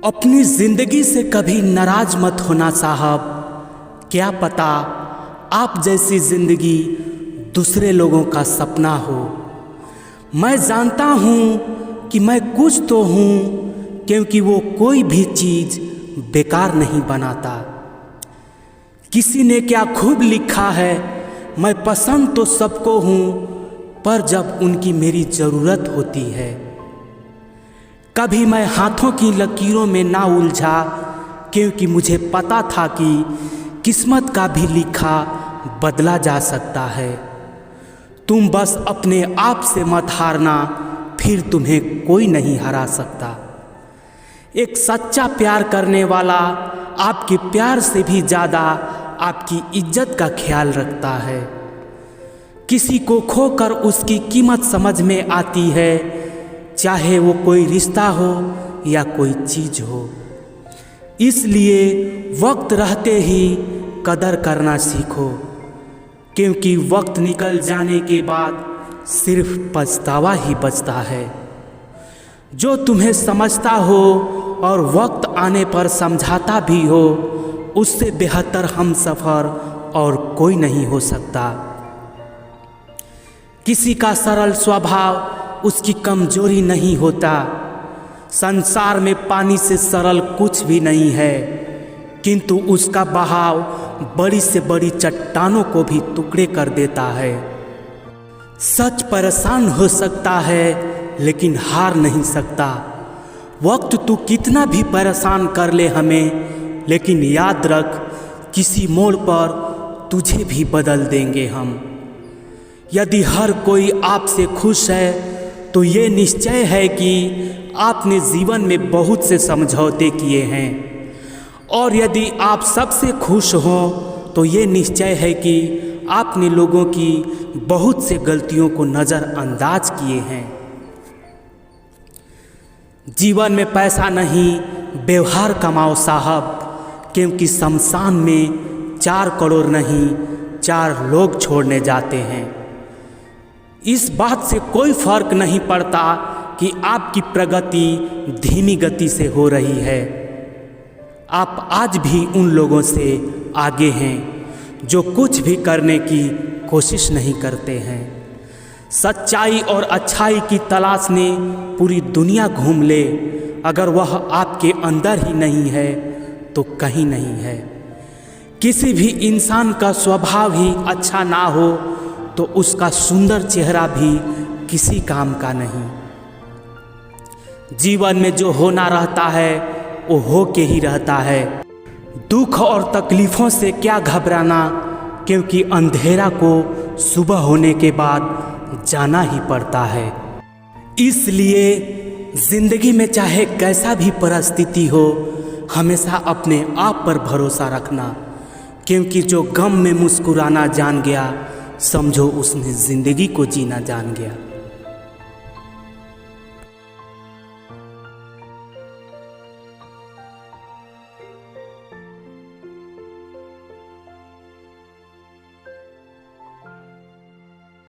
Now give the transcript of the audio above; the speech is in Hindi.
अपनी जिंदगी से कभी नाराज मत होना साहब। क्या पता आप जैसी जिंदगी दूसरे लोगों का सपना हो। मैं जानता हूँ कि मैं कुछ तो हूँ, क्योंकि वो कोई भी चीज़ बेकार नहीं बनाता। किसी ने क्या खूब लिखा है, मैं पसंद तो सबको हूँ, पर जब उनकी मेरी ज़रूरत होती है। कभी मैं हाथों की लकीरों में ना उलझा, क्योंकि मुझे पता था कि किस्मत का भी लिखा बदला जा सकता है। तुम बस अपने आप से मत हारना, फिर तुम्हें कोई नहीं हरा सकता। एक सच्चा प्यार करने वाला आपके प्यार से भी ज़्यादा आपकी इज्जत का ख्याल रखता है। किसी को खोकर उसकी कीमत समझ में आती है, चाहे वो कोई रिश्ता हो या कोई चीज़ हो। इसलिए वक्त रहते ही कदर करना सीखो, क्योंकि वक्त निकल जाने के बाद सिर्फ पछतावा ही बचता है। जो तुम्हें समझता हो और वक्त आने पर समझाता भी हो, उससे बेहतर हमसफ़र और कोई नहीं हो सकता। किसी का सरल स्वभाव उसकी कमजोरी नहीं होता। संसार में पानी से सरल कुछ भी नहीं है, किंतु उसका बहाव बड़ी से बड़ी चट्टानों को भी टुकड़े कर देता है। सच परेशान हो सकता है, लेकिन हार नहीं सकता। वक्त तू कितना भी परेशान कर ले हमें, लेकिन याद रख, किसी मोड़ पर तुझे भी बदल देंगे हम। यदि हर कोई आपसे खुश है, तो ये निश्चय है कि आपने जीवन में बहुत से समझौते किए हैं। और यदि आप सबसे खुश हों, तो ये निश्चय है कि आपने लोगों की बहुत से गलतियों को नज़रअंदाज किए हैं। जीवन में पैसा नहीं, व्यवहार कमाओ साहब, क्योंकि शमशान में 4 करोड़ नहीं, 4 लोग छोड़ने जाते हैं। इस बात से कोई फर्क नहीं पड़ता कि आपकी प्रगति धीमी गति से हो रही है। आप आज भी उन लोगों से आगे हैं जो कुछ भी करने की कोशिश नहीं करते हैं। सच्चाई और अच्छाई की तलाश ने पूरी दुनिया घूम ले, अगर वह आपके अंदर ही नहीं है तो कहीं नहीं है। किसी भी इंसान का स्वभाव ही अच्छा ना हो, तो उसका सुंदर चेहरा भी किसी काम का नहीं। जीवन में जो होना रहता है वो हो के ही रहता है। दुख और तकलीफ़ों से क्या घबराना, क्योंकि अंधेरा को सुबह होने के बाद जाना ही पड़ता है। इसलिए जिंदगी में चाहे कैसा भी परिस्थिति हो, हमेशा अपने आप पर भरोसा रखना, क्योंकि जो गम में मुस्कुराना जान गया, समझो उसने ज़िंदगी को जीना जान गया।